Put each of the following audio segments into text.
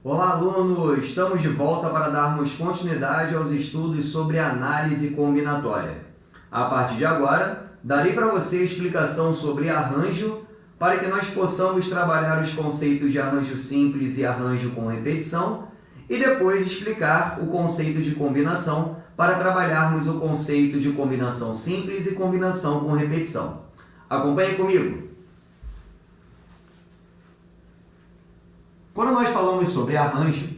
Olá, aluno! Estamos de volta para darmos continuidade aos estudos sobre análise combinatória. A partir de agora, darei para você a explicação sobre arranjo para que nós possamos trabalhar os conceitos de arranjo simples e arranjo com repetição e depois explicar o conceito de combinação para trabalharmos o conceito de combinação simples e combinação com repetição. Acompanhe comigo! Quando nós falamos sobre arranjo,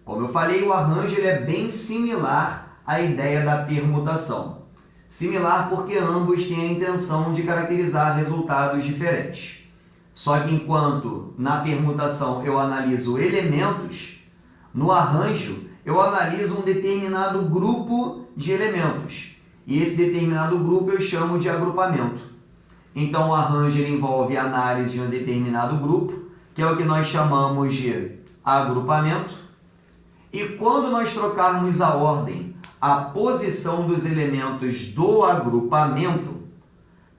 como eu falei, o arranjo ele é bem similar à ideia da permutação. Similar porque ambos têm a intenção de caracterizar resultados diferentes. Só que enquanto na permutação eu analiso elementos, no arranjo eu analiso um determinado grupo de elementos. E esse determinado grupo eu chamo de agrupamento. Então o arranjo ele envolve a análise de um determinado grupo, que é o que nós chamamos de agrupamento. E quando nós trocarmos a ordem, a posição dos elementos do agrupamento,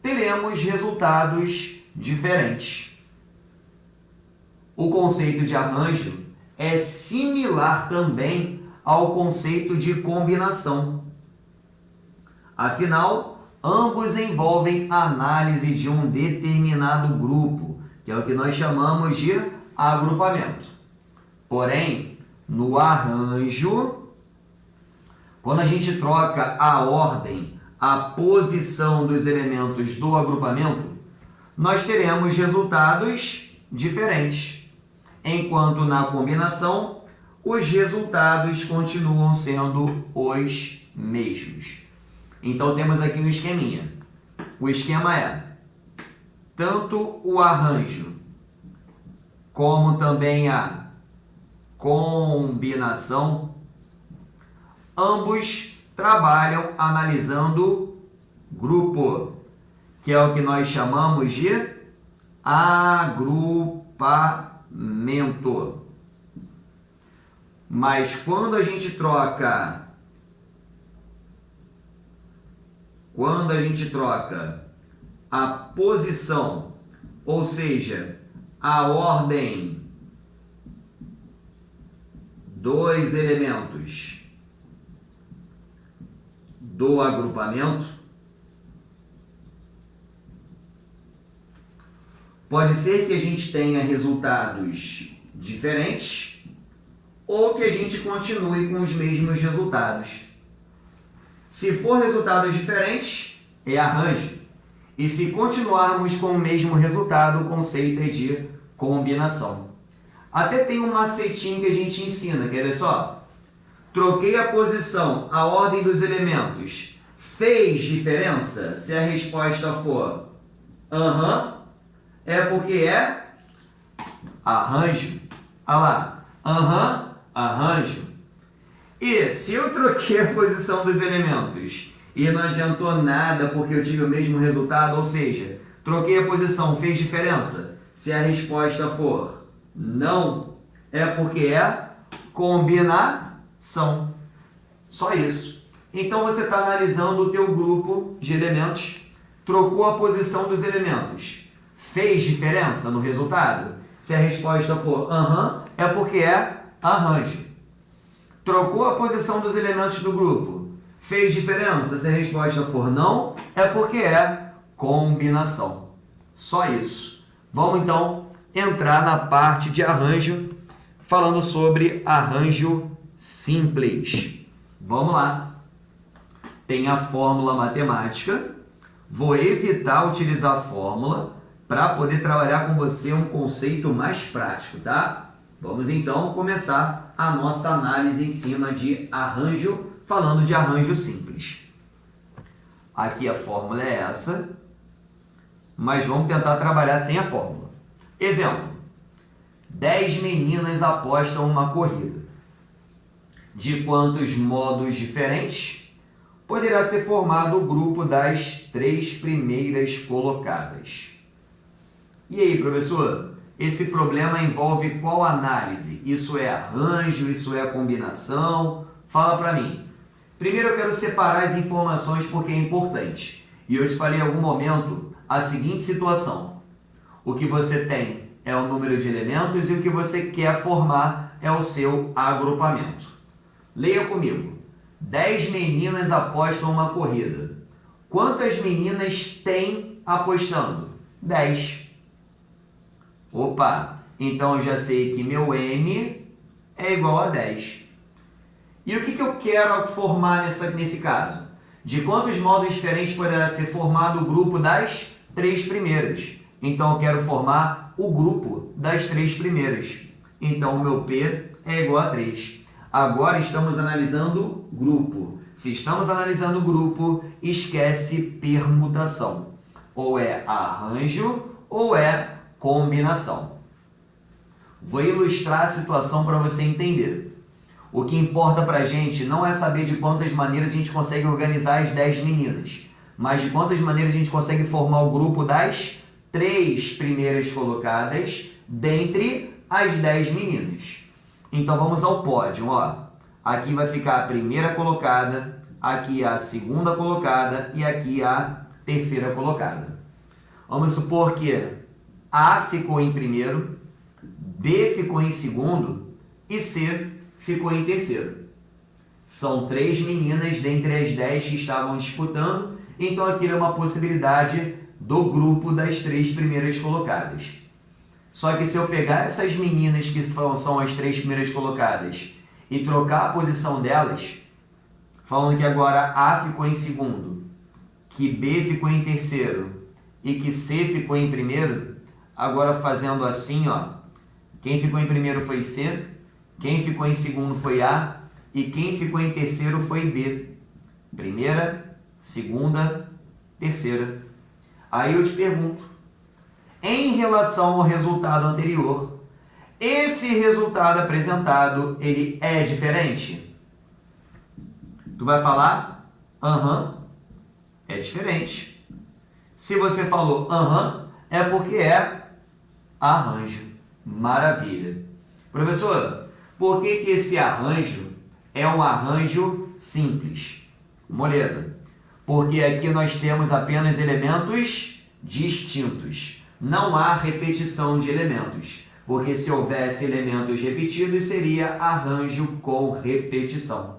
teremos resultados diferentes. O conceito de arranjo é similar também ao conceito de combinação. Afinal, ambos envolvem a análise de um determinado grupo, que é o que nós chamamos de agrupamento. Porém, no arranjo, quando a gente troca a ordem, a posição dos elementos do agrupamento, nós teremos resultados diferentes. Enquanto na combinação, os resultados continuam sendo os mesmos. Então, temos aqui um esqueminha. O esquema é tanto o arranjo como também a combinação, ambos trabalham analisando grupo, que é o que nós chamamos de agrupamento. Mas quando a gente troca a posição, ou seja, a ordem dos elementos do agrupamento, pode ser que a gente tenha resultados diferentes ou que a gente continue com os mesmos resultados. Se for resultados diferentes, é arranjo. E se continuarmos com o mesmo resultado, o conceito é de combinação. Até tem um macetinho que a gente ensina, quer ver só? Troquei a posição, a ordem dos elementos. Fez diferença? Se a resposta for aham, é porque é arranjo. Olha lá, aham, arranjo. E se eu troquei a posição dos elementos e não adiantou nada porque eu tive o mesmo resultado, ou seja, troquei a posição, fez diferença? Se a resposta for não, é porque é combinação. Só isso. Então você está analisando o teu grupo de elementos, trocou a posição dos elementos, fez diferença no resultado? Se a resposta for aham, é porque é arranjo. Trocou a posição dos elementos do grupo, fez diferença? Se a resposta for não, é porque é combinação. Só isso. Vamos então entrar na parte de arranjo, falando sobre arranjo simples. Vamos lá. Tem a fórmula matemática. Vou evitar utilizar a fórmula para poder trabalhar com você um conceito mais prático, tá? Vamos então começar a nossa análise em cima de arranjo, falando de arranjo simples. Aqui a fórmula é essa, mas vamos tentar trabalhar sem a fórmula. Exemplo: 10 meninas apostam uma corrida. De quantos modos diferentes poderá ser formado o grupo das 3 primeiras colocadas? E aí, professor? Esse problema envolve qual análise? Isso é arranjo? Isso é combinação? Fala para mim. Primeiro eu quero separar as informações porque é importante. E eu te falei em algum momento a seguinte situação. O que você tem é o número de elementos e o que você quer formar é o seu agrupamento. Leia comigo. 10 meninas apostam uma corrida. Quantas meninas tem apostando? 10. Opa, então eu já sei que meu M é igual a 10. E o que eu quero formar nesse caso? De quantos modos diferentes poderá ser formado o grupo das 3 primeiras? Então eu quero formar o grupo das 3 primeiras. Então o meu P é igual a 3. Agora estamos analisando grupo. Se estamos analisando grupo, esquece permutação. Ou é arranjo ou é combinação. Vou ilustrar a situação para você entender. O que importa para a gente não é saber de quantas maneiras a gente consegue organizar as 10 meninas, mas de quantas maneiras a gente consegue formar o grupo das 3 primeiras colocadas dentre as 10 meninas. Então vamos ao pódio. Ó. Aqui vai ficar a primeira colocada, aqui a segunda colocada e aqui a terceira colocada. Vamos supor que A ficou em primeiro, B ficou em segundo e C ficou em terceiro. São 3 meninas dentre as 10 que estavam disputando, então aqui é uma possibilidade do grupo das 3 primeiras colocadas. Só que se eu pegar essas meninas que são as 3 primeiras colocadas e trocar a posição delas, falando que agora A ficou em segundo, que B ficou em terceiro e que C ficou em primeiro, agora fazendo assim, ó, quem ficou em primeiro foi C, quem ficou em segundo foi A e quem ficou em terceiro foi B. Primeira, segunda, terceira. Aí eu te pergunto, em relação ao resultado anterior, esse resultado apresentado, ele é diferente? Tu vai falar, aham, é diferente. Se você falou aham, é porque é arranjo. Maravilha. Professor, por que esse arranjo é um arranjo simples? Moleza. Porque aqui nós temos apenas elementos distintos. Não há repetição de elementos. Porque se houvesse elementos repetidos, seria arranjo com repetição.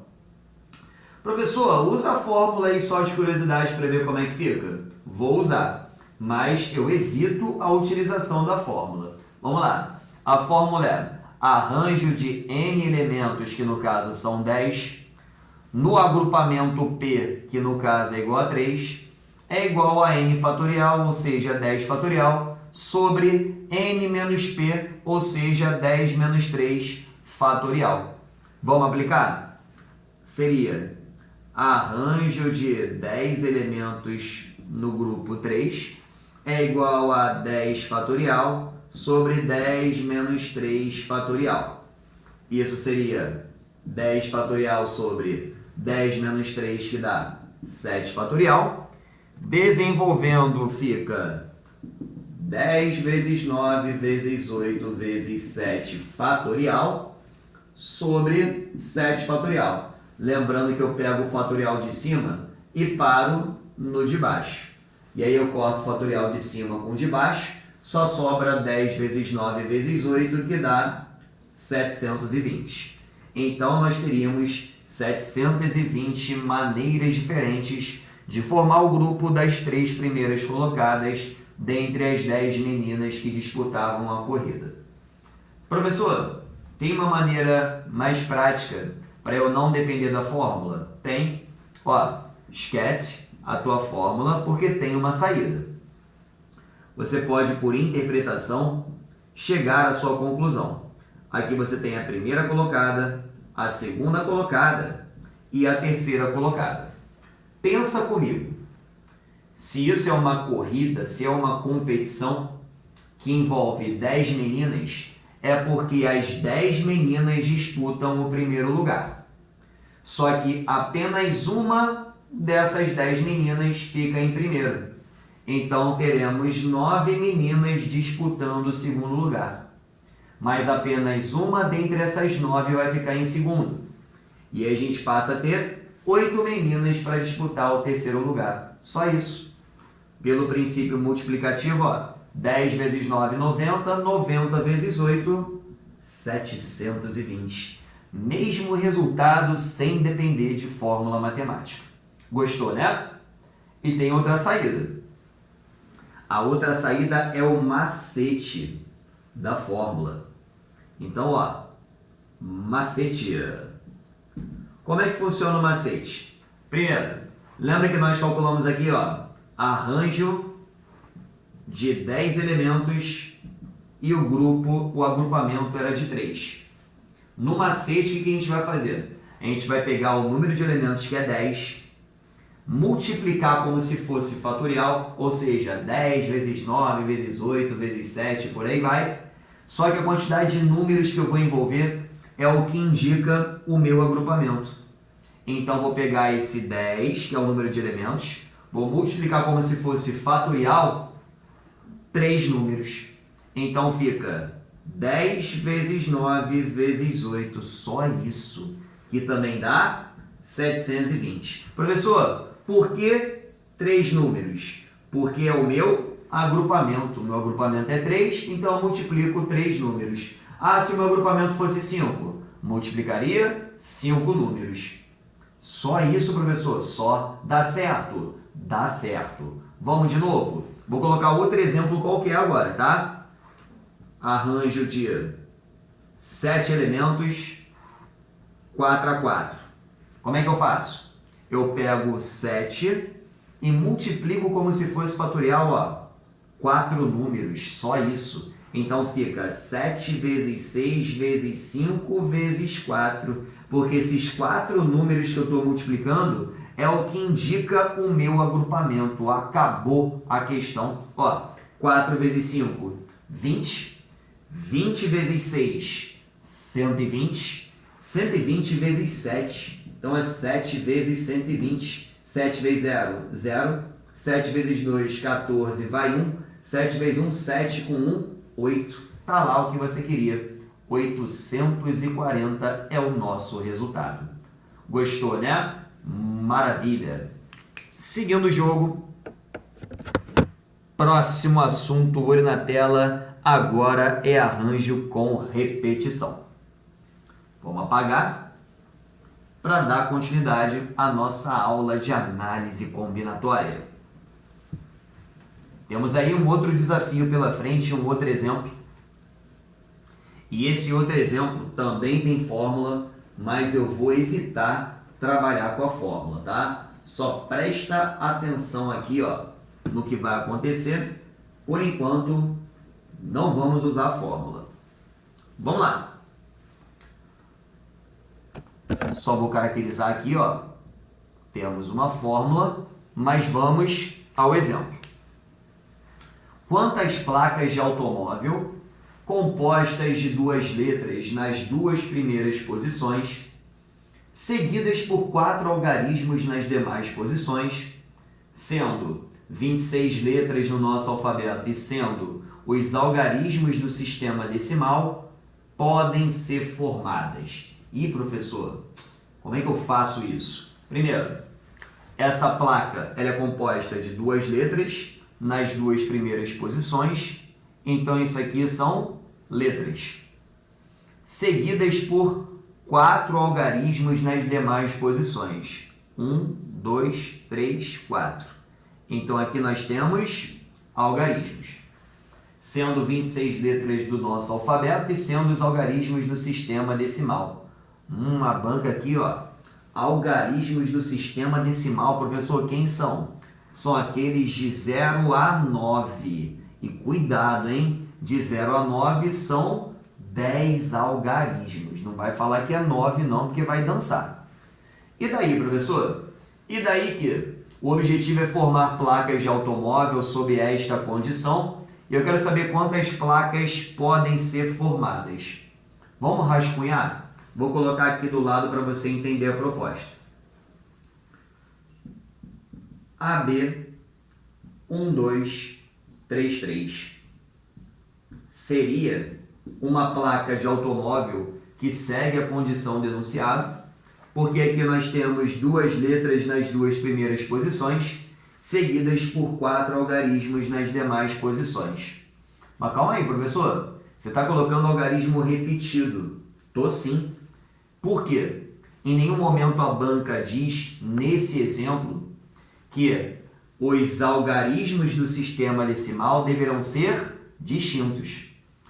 Professor, usa a fórmula aí só de curiosidade para ver como é que fica. Vou usar, mas eu evito a utilização da fórmula. Vamos lá. A fórmula é arranjo de n elementos, que no caso são 10, no agrupamento P, que no caso é igual a 3, é igual a n fatorial, ou seja, 10 fatorial, sobre n menos p, ou seja, 10 menos 3 fatorial. Vamos aplicar? Seria arranjo de 10 elementos no grupo 3 é igual a 10 fatorial sobre 10 menos 3 fatorial. Isso seria 10 fatorial sobre 10 menos 3, que dá 7 fatorial. Desenvolvendo fica 10 vezes 9 vezes 8 vezes 7 fatorial sobre 7 fatorial. Lembrando que eu pego o fatorial de cima e paro no de baixo. E aí eu corto o fatorial de cima com o de baixo, só sobra 10 vezes 9 vezes 8, que dá 720. Então nós teríamos 720 maneiras diferentes de formar o grupo das 3 primeiras colocadas dentre as 10 meninas que disputavam a corrida. Professor, tem uma maneira mais prática para eu não depender da fórmula? Tem. Ó, esquece a tua fórmula porque tem uma saída. Você pode, por interpretação, chegar à sua conclusão. Aqui você tem a primeira colocada, a segunda colocada e a terceira colocada. Pensa comigo. Se isso é uma corrida, se é uma competição que envolve 10 meninas, é porque as 10 meninas disputam o primeiro lugar. Só que apenas uma dessas 10 meninas fica em primeiro. Então teremos 9 meninas disputando o segundo lugar. Mas apenas uma dentre essas 9 vai ficar em segundo. E aí a gente passa a ter 8 meninas para disputar o terceiro lugar. Só isso. Pelo princípio multiplicativo, ó, 10 vezes 9, 90. 90 vezes 8, 720. Mesmo resultado sem depender de fórmula matemática. Gostou, né? E tem outra saída. A outra saída é o macete da fórmula. Então, ó, macete. Como é que funciona o macete? Primeiro, lembra que nós calculamos aqui, ó, arranjo de 10 elementos e o agrupamento era de 3. No macete, o que a gente vai fazer? A gente vai pegar o número de elementos, que é 10, multiplicar como se fosse fatorial, ou seja, 10 vezes 9, vezes 8, vezes 7, por aí vai. Só que a quantidade de números que eu vou envolver é o que indica o meu agrupamento. Então, vou pegar esse 10, que é o número de elementos, vou multiplicar como se fosse fatorial 3 números. Então, fica 10 vezes 9 vezes 8, só isso, que também dá 720. Professor, por que 3 números? Porque é o meu agrupamento. O meu agrupamento é 3, então eu multiplico 3 números. Ah, se o meu agrupamento fosse 5, multiplicaria 5 números. Só isso, professor? Só. Dá certo? Dá certo. Vamos de novo? Vou colocar outro exemplo qualquer agora, tá? Arranjo de 7 elementos, 4 a 4. Como é que eu faço? Eu pego 7 e multiplico como se fosse fatorial, ó, 4 números, só isso. Então fica 7 vezes 6 vezes 5 vezes 4, porque esses 4 números que eu estou multiplicando é o que indica o meu agrupamento. Acabou a questão. Ó, 4 vezes 5, 20. 20 vezes 6, 120. 120 vezes 7. Então é 7 vezes 120. 7 vezes 0, 0. 7 vezes 2, 14, vai 1. 7 vezes 1, 7 com 1, 8. Tá lá o que você queria. 840 é o nosso resultado. Gostou, né? Maravilha. Seguindo o jogo. Próximo assunto, olho na tela. Agora é arranjo com repetição. Vamos apagar para dar continuidade à nossa aula de análise combinatória. Temos aí um outro desafio pela frente, um outro exemplo. E esse outro exemplo também tem fórmula, mas eu vou evitar trabalhar com a fórmula, tá? Só presta atenção aqui, ó, no que vai acontecer. Por enquanto, não vamos usar a fórmula. Vamos lá. Só vou caracterizar aqui, ó. Temos uma fórmula, mas vamos ao exemplo. Quantas placas de automóvel compostas de 2 letras nas 2 primeiras posições, seguidas por 4 algarismos nas demais posições, sendo 26 letras no nosso alfabeto e sendo os algarismos do sistema decimal, podem ser formadas? E, professor, como é que eu faço isso? Primeiro, essa placa ela é composta de 2 letras nas 2 primeiras posições, então isso aqui são letras, seguidas por 4 algarismos nas demais posições. 1, 2, 3, 4. Então aqui nós temos algarismos, sendo 26 letras do nosso alfabeto e sendo os algarismos do sistema decimal. A banca aqui, ó, algarismos do sistema decimal, professor, quem são? São aqueles de 0 a 9. E cuidado, hein? De 0 a 9 são 10 algarismos. Não vai falar que é 9 não, porque vai dançar. E daí, professor? E daí que o objetivo é formar placas de automóvel sob esta condição. E eu quero saber quantas placas podem ser formadas. Vamos rascunhar? Vou colocar aqui do lado para você entender a proposta. AB 1, 2, 3, 3 seria uma placa de automóvel que segue a condição denunciada, porque aqui nós temos 2 letras nas 2 primeiras posições, seguidas por 4 algarismos nas demais posições. Mas calma aí, professor. Você está colocando algarismo repetido. Tô sim. Por quê? Em nenhum momento a banca diz, nesse exemplo, que os algarismos do sistema decimal deverão ser distintos.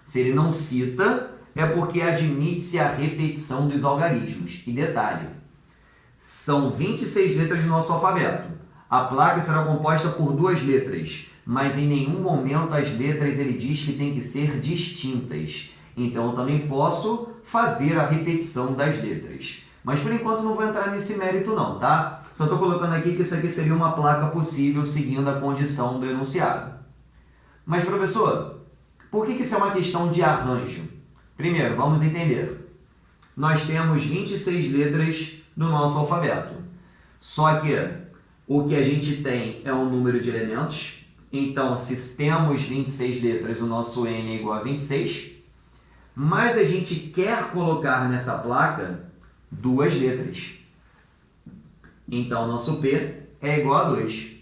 Se ele não cita, é porque admite-se a repetição dos algarismos. E detalhe, são 26 letras no nosso alfabeto. A placa será composta por 2 letras, mas em nenhum momento as letras ele diz que tem que ser distintas. Então eu também posso fazer a repetição das letras. Mas por enquanto não vou entrar nesse mérito não, tá? Só estou colocando aqui que isso aqui seria uma placa possível seguindo a condição do enunciado. Mas professor, por que isso é uma questão de arranjo? Primeiro, vamos entender. Nós temos 26 letras no nosso alfabeto. Só que o que a gente tem é um número de elementos. Então, se temos 26 letras, o nosso N é igual a 26. Mas a gente quer colocar nessa placa 2 letras. Então, nosso P é igual a 2.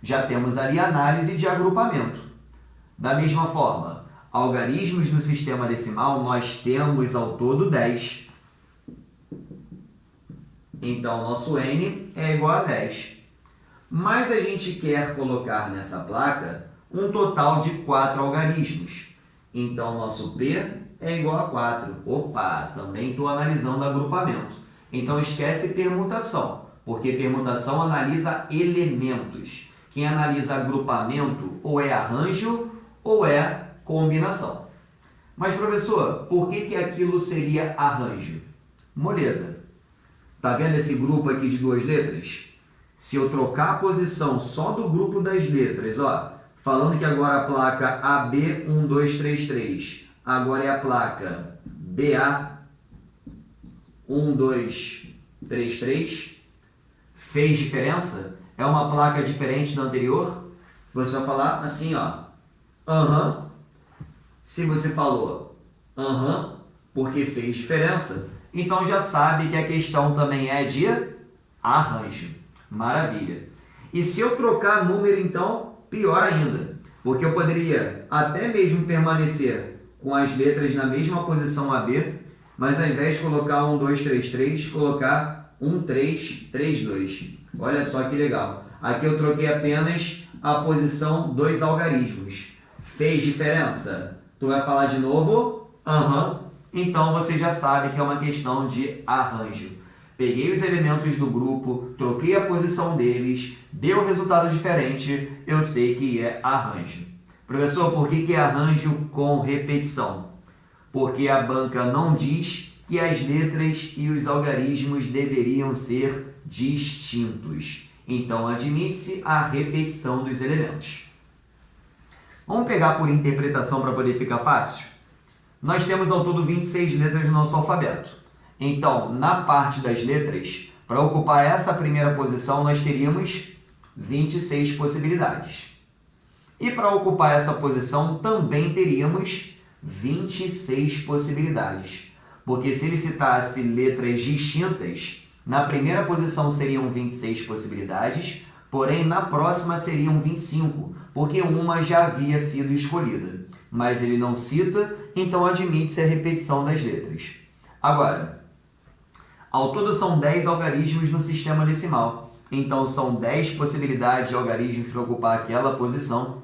Já temos ali análise de agrupamento. Da mesma forma, algarismos do sistema decimal, nós temos ao todo 10. Então, nosso N é igual a 10. Mas a gente quer colocar nessa placa um total de 4 algarismos. Então, nosso P é igual a 4. Opa, também estou analisando agrupamento. Então, esquece permutação, porque permutação analisa elementos. Quem analisa agrupamento ou é arranjo ou é combinação. Mas, professor, por que aquilo seria arranjo? Moleza. Tá vendo esse grupo aqui de 2 letras? Se eu trocar a posição só do grupo das letras, ó, falando que agora a placa AB1233, agora é a placa BA1233, fez diferença? É uma placa diferente da anterior? Você vai falar assim, ó, aham. Se você falou aham, porque fez diferença, então já sabe que a questão também é de arranjo. Maravilha. E se eu trocar número, então, pior ainda. Porque eu poderia até mesmo permanecer com as letras na mesma posição AB, mas ao invés de colocar 1, 2, 3, 3, colocar 1, 3, 3, 2. Olha só que legal. Aqui eu troquei apenas a posição dos algarismos. Fez diferença? Tu vai falar de novo? Aham. Então você já sabe que é uma questão de arranjo. Peguei os elementos do grupo, troquei a posição deles, deu resultado diferente, eu sei que é arranjo. Professor, por que é arranjo com repetição? Porque a banca não diz que as letras e os algarismos deveriam ser distintos. Então, admite-se a repetição dos elementos. Vamos pegar por interpretação para poder ficar fácil? Nós temos ao todo 26 letras no nosso alfabeto. Então, na parte das letras, para ocupar essa primeira posição, nós teríamos 26 possibilidades. E para ocupar essa posição, também teríamos 26 possibilidades. Porque se ele citasse letras distintas, na primeira posição seriam 26 possibilidades, porém na próxima seriam 25, porque uma já havia sido escolhida. Mas ele não cita, então admite-se a repetição das letras. Agora, ao todo são 10 algarismos no sistema decimal. Então são 10 possibilidades de algarismos para ocupar aquela posição.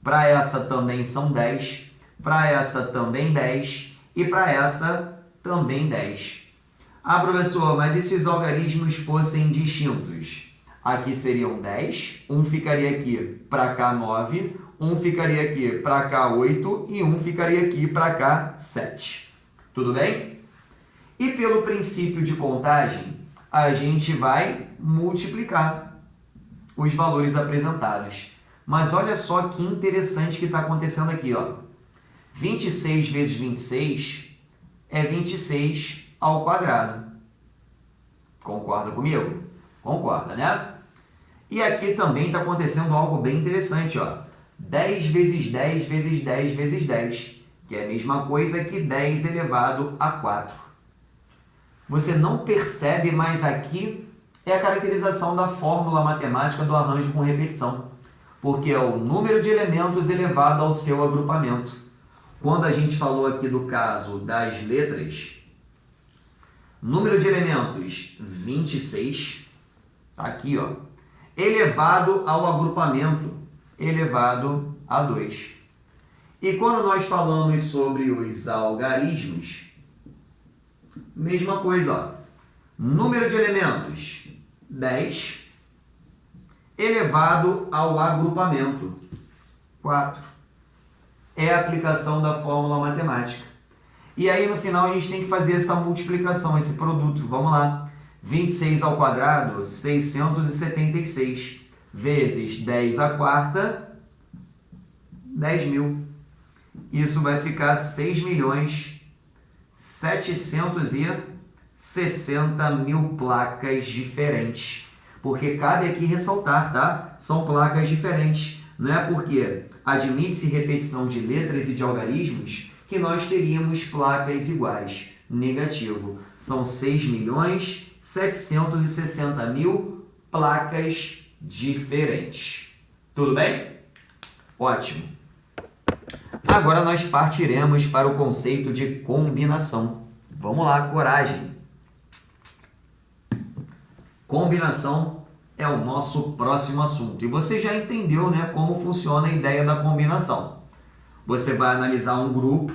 Para essa também são 10. Para essa também 10. E para essa também 10. Ah, professor, mas e se os algarismos fossem distintos? Aqui seriam 10. Um ficaria aqui para cá 9. Um ficaria aqui para cá 8. E um ficaria aqui para cá 7. Tudo bem? E pelo princípio de contagem, a gente vai multiplicar os valores apresentados. Mas olha só que interessante que está acontecendo aqui, ó. 26 vezes 26 é 26 ao quadrado. Concorda comigo? Concorda, né? E aqui também está acontecendo algo bem interessante, ó. 10 vezes 10 vezes 10 vezes 10, que é a mesma coisa que 10 elevado a 4. Você não percebe, mas aqui é a caracterização da fórmula matemática do arranjo com repetição. porque é o número de elementos elevado ao seu agrupamento. Quando a gente falou aqui do caso das letras, número de elementos 26, tá aqui, ó, elevado ao agrupamento, elevado a 2. E quando nós falamos sobre os algarismos, mesma coisa, ó, número de elementos 10, elevado ao agrupamento, 4. É a aplicação da fórmula matemática. E aí, no final, a gente tem que fazer essa multiplicação, esse produto. Vamos lá. 26 ao quadrado, 676, vezes 10 à quarta, 10.000. Isso vai ficar 6.760.000 placas diferentes. Porque cabe aqui ressaltar, tá? São placas diferentes. Não é porque admite-se repetição de letras e de algarismos que nós teríamos placas iguais. Negativo. São 6.760.000 placas diferentes. Tudo bem? Ótimo. Agora nós partiremos para o conceito de combinação. Vamos lá, coragem. Combinação é o nosso próximo assunto. E você já entendeu, né, como funciona a ideia da combinação. Você vai analisar um grupo,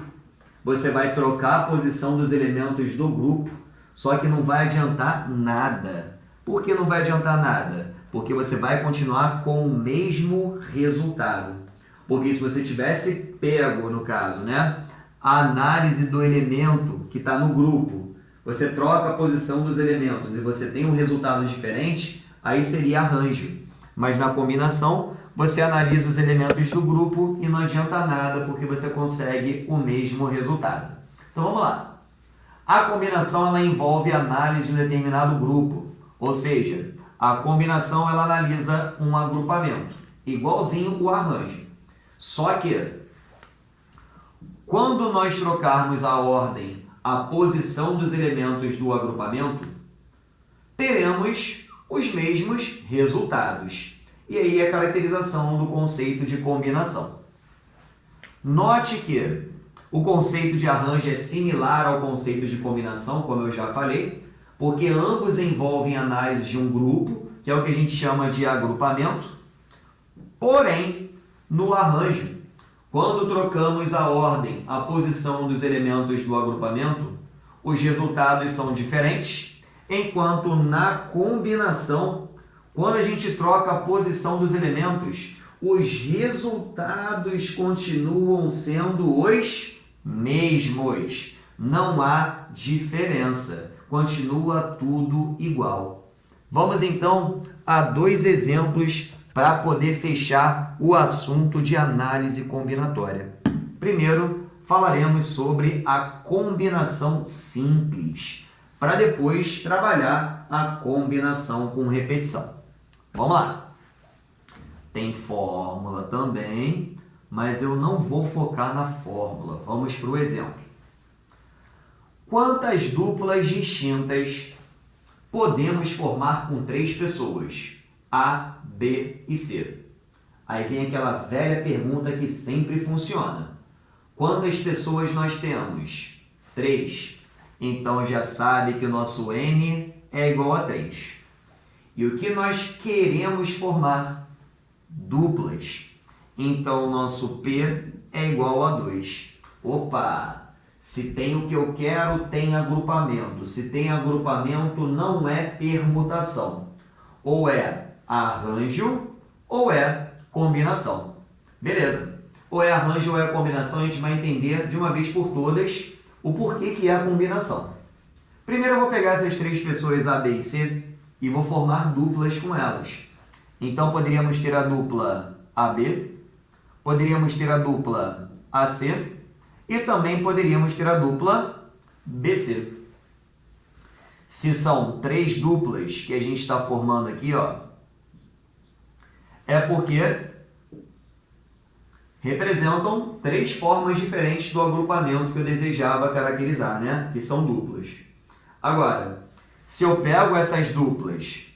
você vai trocar a posição dos elementos do grupo, só que não vai adiantar nada. Por que não vai adiantar nada? Porque você vai continuar com o mesmo resultado. Porque se você tivesse pego, no caso, né, a análise do elemento que está no grupo, você troca a posição dos elementos e você tem um resultado diferente, aí seria arranjo. Mas na combinação, você analisa os elementos do grupo e não adianta nada porque você consegue o mesmo resultado. Então vamos lá. A combinação ela envolve análise de um determinado grupo, ou seja, a combinação ela analisa um agrupamento, igualzinho o arranjo. Só que, quando nós trocarmos a ordem, a posição dos elementos do agrupamento, teremos os mesmos resultados. E aí é a caracterização do conceito de combinação. Note que o conceito de arranjo é similar ao conceito de combinação, como eu já falei, porque ambos envolvem análise de um grupo, que é o que a gente chama de agrupamento. Porém, no arranjo, quando trocamos a ordem, a posição dos elementos do agrupamento, os resultados são diferentes, enquanto na combinação, quando a gente troca a posição dos elementos, os resultados continuam sendo os mesmos. Não há diferença. Continua tudo igual. Vamos então a 2 exemplos para poder fechar o assunto de análise combinatória. Primeiro, falaremos sobre a combinação simples, para depois trabalhar a combinação com repetição. Vamos lá. Tem fórmula também, mas eu não vou focar na fórmula. Vamos para o exemplo. Quantas duplas distintas podemos formar com 3 pessoas? A, B e C. Aí vem aquela velha pergunta que sempre funciona. Quantas pessoas nós temos? 3. Então já sabe que o nosso N é igual a 3. E o que nós queremos formar? Duplas. Então o nosso P é igual a 2. Opa! Se tem o que eu quero, tem agrupamento. Se tem agrupamento, não é permutação. Ou é arranjo ou é combinação. Beleza. Ou é arranjo ou é combinação, a gente vai entender de uma vez por todas o porquê que é a combinação. Primeiro eu vou pegar essas 3 pessoas A, B e C e vou formar duplas com elas. Então poderíamos ter a dupla AB, poderíamos ter a dupla AC e também poderíamos ter a dupla BC. Se são 3 duplas que a gente está formando aqui, ó, é porque representam 3 formas diferentes do agrupamento que eu desejava caracterizar, né? Que são duplas. Agora, se eu pego essas duplas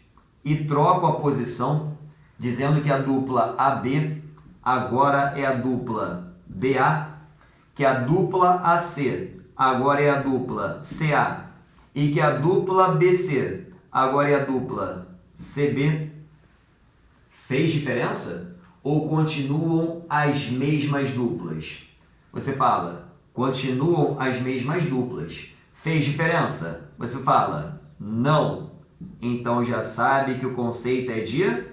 e troco a posição, dizendo que a dupla AB agora é a dupla BA, que a dupla AC agora é a dupla CA e que a dupla BC agora é a dupla CB, fez diferença? Ou continuam as mesmas duplas? Você fala, continuam as mesmas duplas. Fez diferença? Você fala, não. Então já sabe que o conceito é de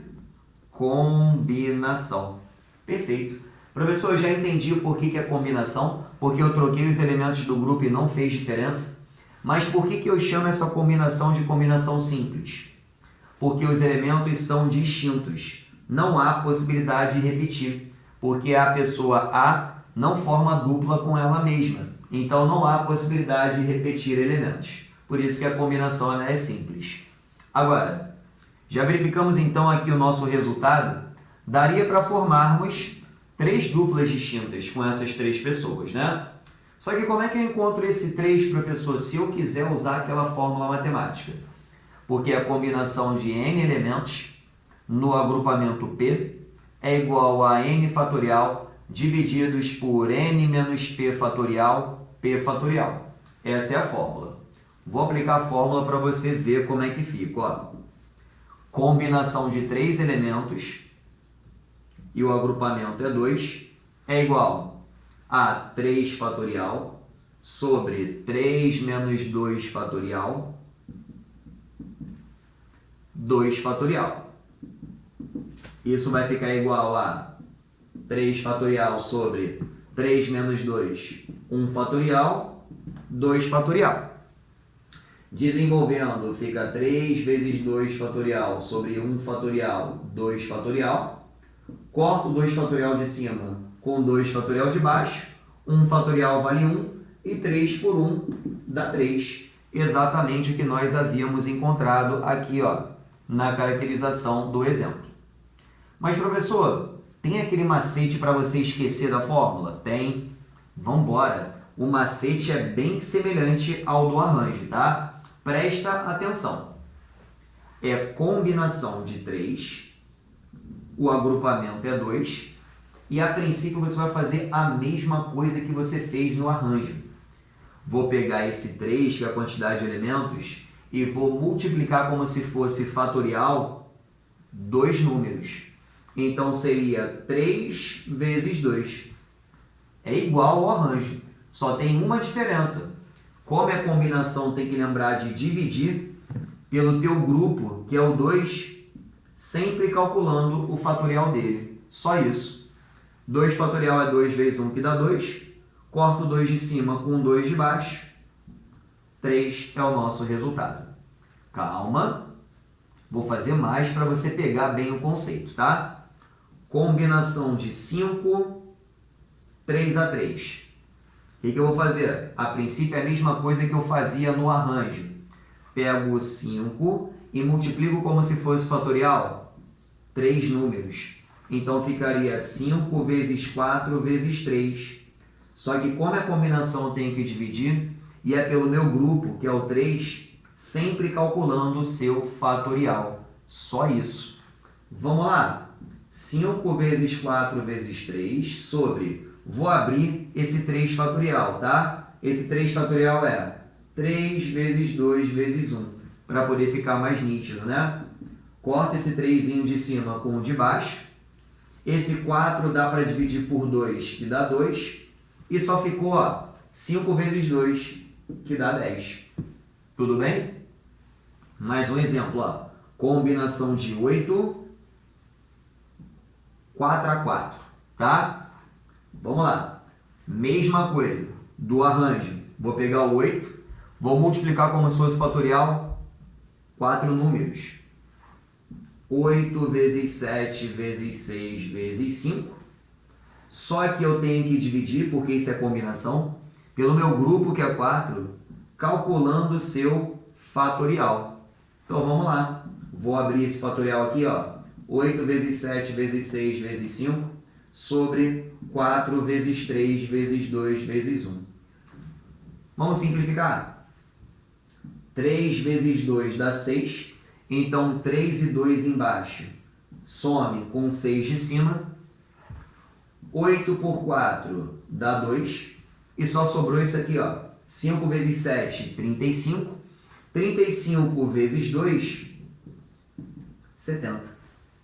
combinação. Perfeito. Professor, eu já entendi o porquê que é combinação, porque eu troquei os elementos do grupo e não fez diferença. Mas por que eu chamo essa combinação de combinação simples? Porque os elementos são distintos. Não há possibilidade de repetir, porque a pessoa A não forma dupla com ela mesma. Então não há possibilidade de repetir elementos. Por isso que a combinação é simples. Agora, já verificamos então aqui o nosso resultado. Daria para formarmos 3 duplas distintas com essas 3 pessoas, né? Só que como é que eu encontro esse 3, professor, se eu quiser usar aquela fórmula matemática? Porque a combinação de n elementos no agrupamento P é igual a n fatorial divididos por n menos p fatorial, p fatorial. Essa é a fórmula. Vou aplicar a fórmula para você ver como é que fica. Ó. Combinação de 3 elementos e o agrupamento é 2 é igual a 3 fatorial sobre 3 menos 2 fatorial, 2 fatorial. Isso vai ficar igual a 3 fatorial sobre 3 menos 2, 1 fatorial, 2 fatorial. Desenvolvendo, fica 3 vezes 2 fatorial sobre 1 fatorial, 2 fatorial. Corto 2 fatorial de cima com 2 fatorial de baixo. 1 fatorial vale 1 e 3 por 1 dá 3. Exatamente o que nós havíamos encontrado aqui, ó, na caracterização do exemplo. Mas, professor, tem aquele macete para você esquecer da fórmula? Tem. Vamos embora. O macete é bem semelhante ao do arranjo, tá? Presta atenção. É combinação de 3, o agrupamento é 2, e a princípio você vai fazer a mesma coisa que você fez no arranjo. Vou pegar esse 3, que é a quantidade de elementos, e vou multiplicar como se fosse fatorial 2 números. Então seria 3 vezes 2. É igual ao arranjo, só tem uma diferença. Como é combinação, tem que lembrar de dividir pelo teu grupo, que é o 2, sempre calculando o fatorial dele. Só isso. 2 fatorial é 2 vezes 1, que dá 2. Corto 2 de cima com 2 de baixo. 3 é o nosso resultado. Calma. Vou fazer mais para você pegar bem o conceito, tá? Combinação de 5, 3 a 3. O que eu vou fazer? A princípio é a mesma coisa que eu fazia no arranjo. Pego 5 e multiplico como se fosse fatorial 3 números. Então ficaria 5 vezes 4 vezes 3. Só que como a combinação eu tenho que dividir, e é pelo meu grupo, que é o 3, sempre calculando o seu fatorial. Só isso. Vamos lá. 5 vezes 4 vezes 3 sobre... Vou abrir esse 3 fatorial, tá? Esse 3 fatorial é 3 vezes 2 vezes 1, para poder ficar mais nítido, né? Corta esse 3 de cima com o de baixo. Esse 4 dá para dividir por 2, que dá 2. E só ficou, ó, 5 vezes 2, que dá 10. Tudo bem? Mais um exemplo, ó. Combinação de 8, 4 a 4, tá? Vamos lá. Mesma coisa do arranjo. Vou pegar o 8, vou multiplicar como se fosse fatorial 4 números. 8 vezes 7 vezes 6 vezes 5. Só que eu tenho que dividir, porque isso é combinação, pelo meu grupo, que é 4, calculando o seu fatorial. Então vamos lá. Vou abrir esse fatorial aqui, ó. 8 vezes 7 vezes 6 vezes 5 sobre 4 vezes 3 vezes 2 vezes 1. Vamos simplificar? 3 vezes 2 dá 6, então 3 e 2 embaixo some com 6 de cima. 8 por 4 dá 2. E só sobrou isso aqui, ó. 5 vezes 7, 35. 35 vezes 2, 70.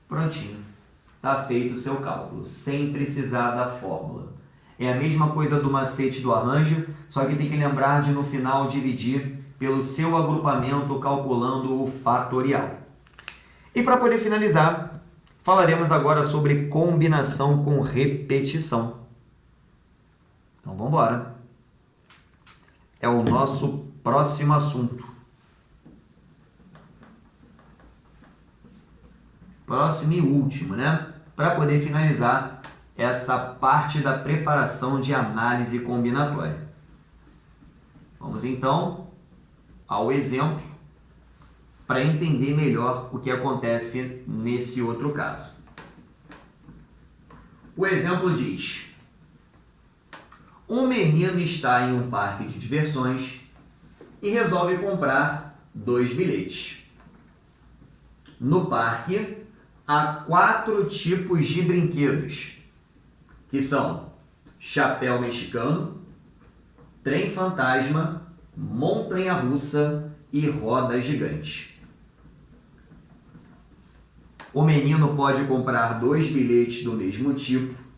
Prontinho. Está feito o seu cálculo, sem precisar da fórmula. É a mesma coisa do macete do arranjo, só que tem que lembrar de no final dividir pelo seu agrupamento calculando o fatorial. E para poder finalizar, falaremos agora sobre combinação com repetição. Então vamos embora. É o nosso próximo assunto. Próximo e último, né? Para poder finalizar essa parte da preparação de análise combinatória. Vamos então ao exemplo para entender melhor o que acontece nesse outro caso. O exemplo diz: um menino está em um parque de diversões e resolve comprar 2 bilhetes. No parque há 4 tipos de brinquedos, que são chapéu mexicano, trem fantasma, montanha-russa e roda gigante. O menino pode comprar 2 bilhetes do mesmo tipo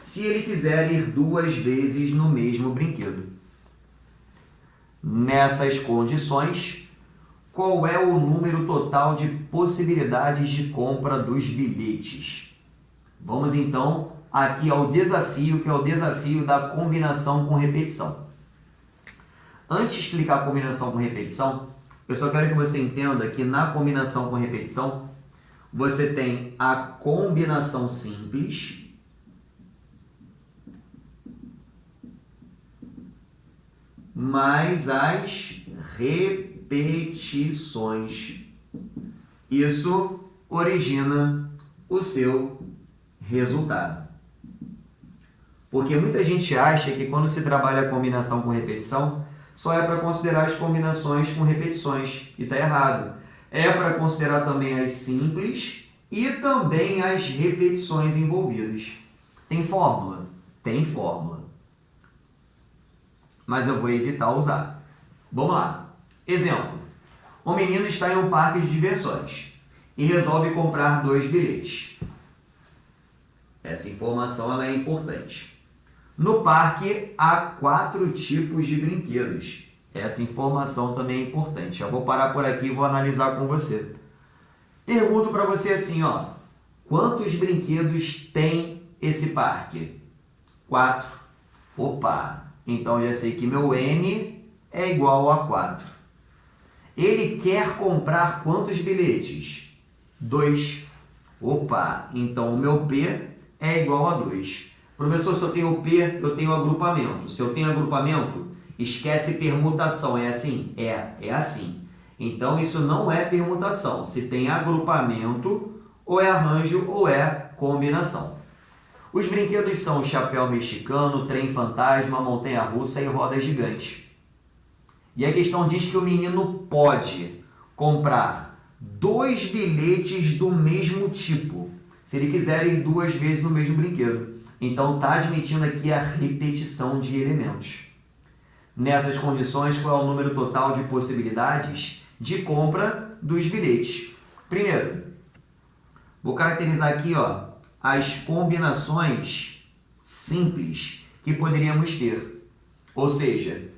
se ele quiser ir 2 vezes no mesmo brinquedo. Nessas condições, qual é o número total de possibilidades de compra dos bilhetes? Vamos então aqui ao desafio, que é o desafio da combinação com repetição. Antes de explicar a combinação com repetição, eu só quero que você entenda que na combinação com repetição, você tem a combinação simples mais as repetições. Isso origina o seu resultado. Porque muita gente acha que quando se trabalha a combinação com repetição, só é para considerar as combinações com repetições. E está errado. É para considerar também as simples e também as repetições envolvidas. Tem fórmula? Tem fórmula. Mas eu vou evitar usar. Vamos lá. Exemplo. O menino está em um parque de diversões e resolve comprar 2 bilhetes. Essa informação ela é importante. No parque há 4 tipos de brinquedos. Essa informação também é importante. Eu vou parar por aqui e vou analisar com você. Pergunto para você assim, ó. Quantos brinquedos tem esse parque? 4. Opa! Então já sei que meu N é igual a 4. Ele quer comprar quantos bilhetes? 2. Opa! Então o meu P é igual a 2. Professor, se eu tenho P, eu tenho agrupamento. Se eu tenho agrupamento, esquece permutação. É assim? É assim. Então isso não é permutação. Se tem agrupamento, ou é arranjo ou é combinação. Os brinquedos são chapéu mexicano, trem fantasma, montanha-russa e roda gigante. E a questão diz que o menino pode comprar 2 bilhetes do mesmo tipo, se ele quiser ir 2 vezes no mesmo brinquedo. Então está admitindo aqui a repetição de elementos. Nessas condições, qual é o número total de possibilidades de compra dos bilhetes? Primeiro, vou caracterizar aqui, ó, as combinações simples que poderíamos ter. Ou seja,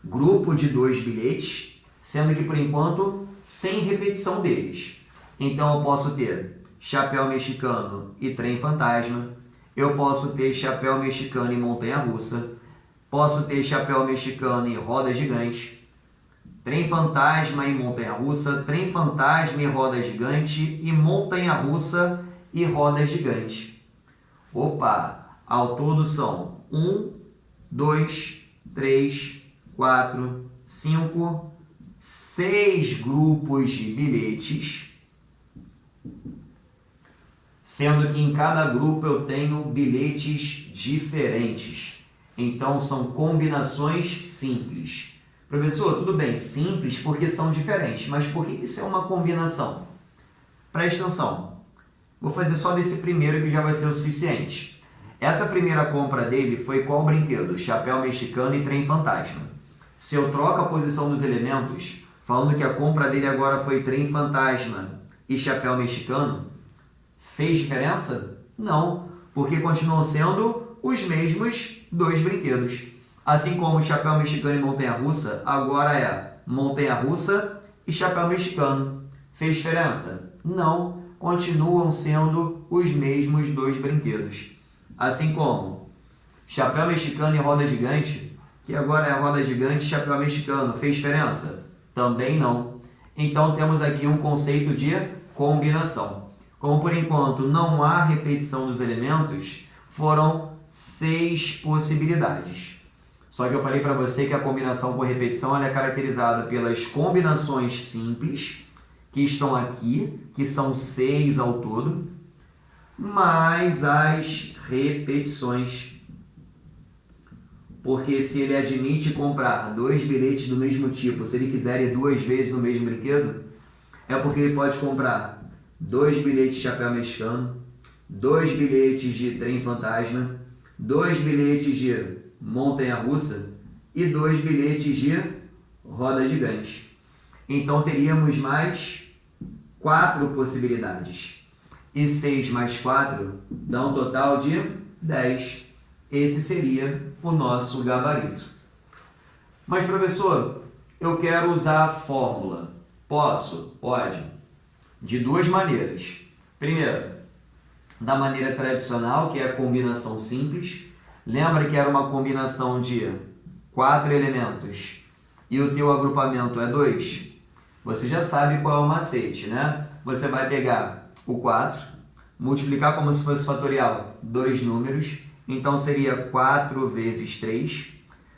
grupo de 2 bilhetes, sendo que por enquanto sem repetição deles. Então eu posso ter chapéu mexicano e trem fantasma, eu posso ter chapéu mexicano e montanha-russa, posso ter chapéu mexicano e roda gigante, trem fantasma e montanha-russa, trem fantasma e roda gigante e montanha-russa e roda gigante. Opa! Ao todo são 1, 2, 3, 4, 5, 6 grupos de bilhetes, sendo que em cada grupo eu tenho bilhetes diferentes. Então são combinações simples. Professor, tudo bem, simples porque são diferentes, mas por que isso é uma combinação? Presta atenção. Vou fazer só desse primeiro que já vai ser o suficiente. Essa primeira compra dele foi qual brinquedo? Chapéu mexicano e trem fantasma. Se eu troco a posição dos elementos, falando que a compra dele agora foi trem fantasma e chapéu mexicano, fez diferença? Não, porque continuam sendo os mesmos dois brinquedos. Assim como chapéu mexicano e montanha-russa, agora é montanha-russa e chapéu mexicano. Fez diferença? Não, continuam sendo os mesmos dois brinquedos. Assim como chapéu mexicano e roda gigante, que agora é a roda gigante e chapéu mexicano, fez diferença? Também não. Então temos aqui um conceito de combinação. Como por enquanto não há repetição dos elementos, foram 6 possibilidades. Só que eu falei para você que a combinação com repetição ela é caracterizada pelas combinações simples, que estão aqui, que são 6 ao todo, mais as repetições. Porque se ele admite comprar 2 bilhetes do mesmo tipo, se ele quiser ir 2 vezes no mesmo brinquedo, é porque ele pode comprar 2 bilhetes de chapéu mexicano, 2 bilhetes de trem fantasma, 2 bilhetes de montanha-russa e 2 bilhetes de roda gigante. Então teríamos mais 4 possibilidades. E 6 mais 4 dá um total de 10. Esse seria o nosso gabarito. Mas, professor, eu quero usar a fórmula. Posso? Pode. De 2 maneiras. Primeiro, da maneira tradicional, que é a combinação simples. Lembra que era uma combinação de 4 elementos e o teu agrupamento é 2? Você já sabe qual é o macete, né? Você vai pegar o 4, multiplicar como se fosse fatorial 2 números, então seria 4 vezes 3.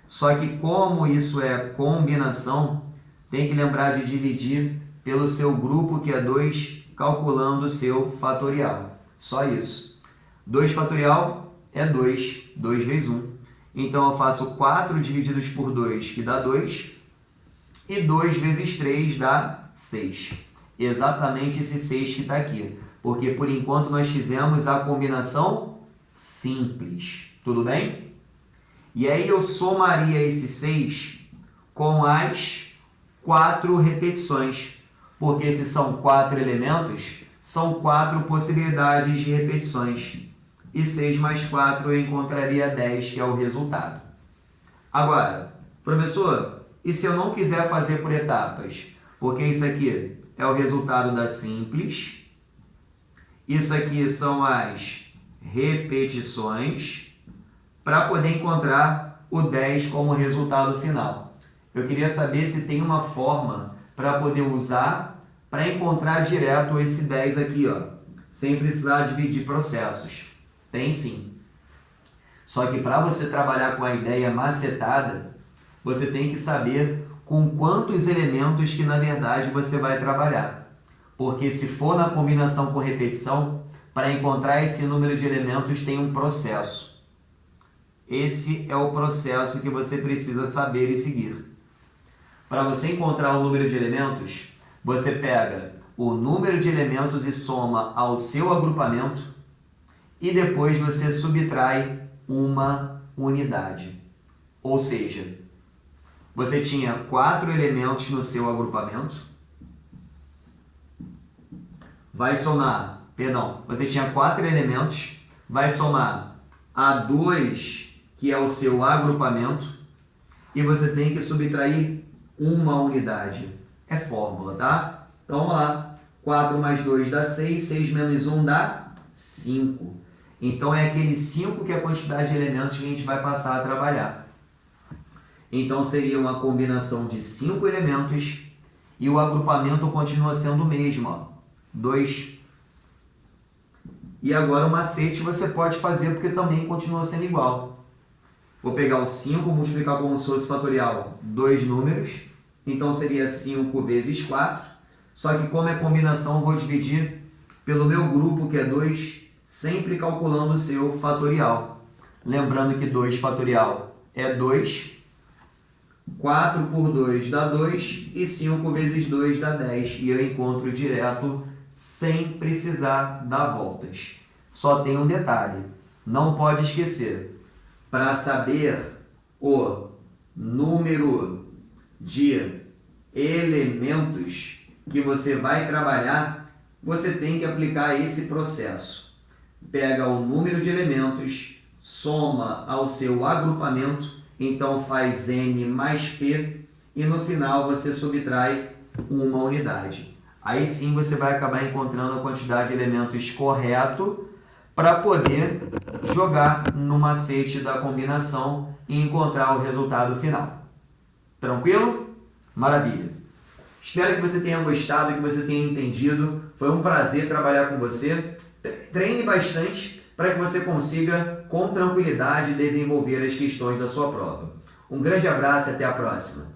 Só que como isso é combinação, tem que lembrar de dividir pelo seu grupo, que é 2, calculando o seu fatorial. Só isso. 2 fatorial é 2, 2 vezes 1. Então eu faço 4 divididos por 2, que dá 2, e 2 vezes 3 dá 6. Exatamente esse 6 que está aqui, porque por enquanto nós fizemos a combinação simples. Tudo bem? E aí eu somaria esse 6 com as 4 repetições, porque se são 4 elementos, são 4 possibilidades de repetições. E 6 mais 4 eu encontraria 10, que é o resultado. Agora, professor, e se eu não quiser fazer por etapas? Porque isso aqui é o resultado da simples, isso aqui são as repetições, para poder encontrar o 10 como resultado final. Eu queria saber se tem uma forma para poder usar para encontrar direto esse 10 aqui, ó, sem precisar dividir processos. Tem sim. Só que para você trabalhar com a ideia macetada, você tem que saber com quantos elementos que na verdade você vai trabalhar. Porque se for na combinação com repetição, para encontrar esse número de elementos tem um processo. Esse é o processo que você precisa saber e seguir. Para você encontrar o número de elementos, você pega o número de elementos e soma ao seu agrupamento, e depois você subtrai uma unidade. Ou seja, você tinha 4 elementos no seu agrupamento, você tinha 4 elementos, vai somar a 2, que é o seu agrupamento, e você tem que subtrair uma unidade. É fórmula, tá? Então vamos lá. 4 mais 2 dá 6, 6 menos 1 dá 5. Então é aquele 5 que é a quantidade de elementos que a gente vai passar a trabalhar. Então seria uma combinação de 5 elementos e o agrupamento continua sendo o mesmo, ó, 2. E agora o macete você pode fazer porque também continua sendo igual. Vou pegar o 5, multiplicar como se fosse fatorial 2 números, então seria 5 vezes 4, só que como é combinação eu vou dividir pelo meu grupo, que é 2, sempre calculando o seu fatorial. Lembrando que 2 fatorial é 2, 4 por 2 dá 2 e 5 vezes 2 dá 10. E eu encontro direto sem precisar dar voltas. Só tem um detalhe, não pode esquecer, para saber o número de elementos que você vai trabalhar, você tem que aplicar esse processo. Pega o número de elementos, soma ao seu agrupamento, então faz N mais P, e no final você subtrai uma unidade. Aí sim você vai acabar encontrando a quantidade de elementos correto para poder jogar no macete da combinação e encontrar o resultado final. Tranquilo? Maravilha! Espero que você tenha gostado, que você tenha entendido. Foi um prazer trabalhar com você. Treine bastante para que você consiga, com tranquilidade, desenvolver as questões da sua prova. Um grande abraço e até a próxima!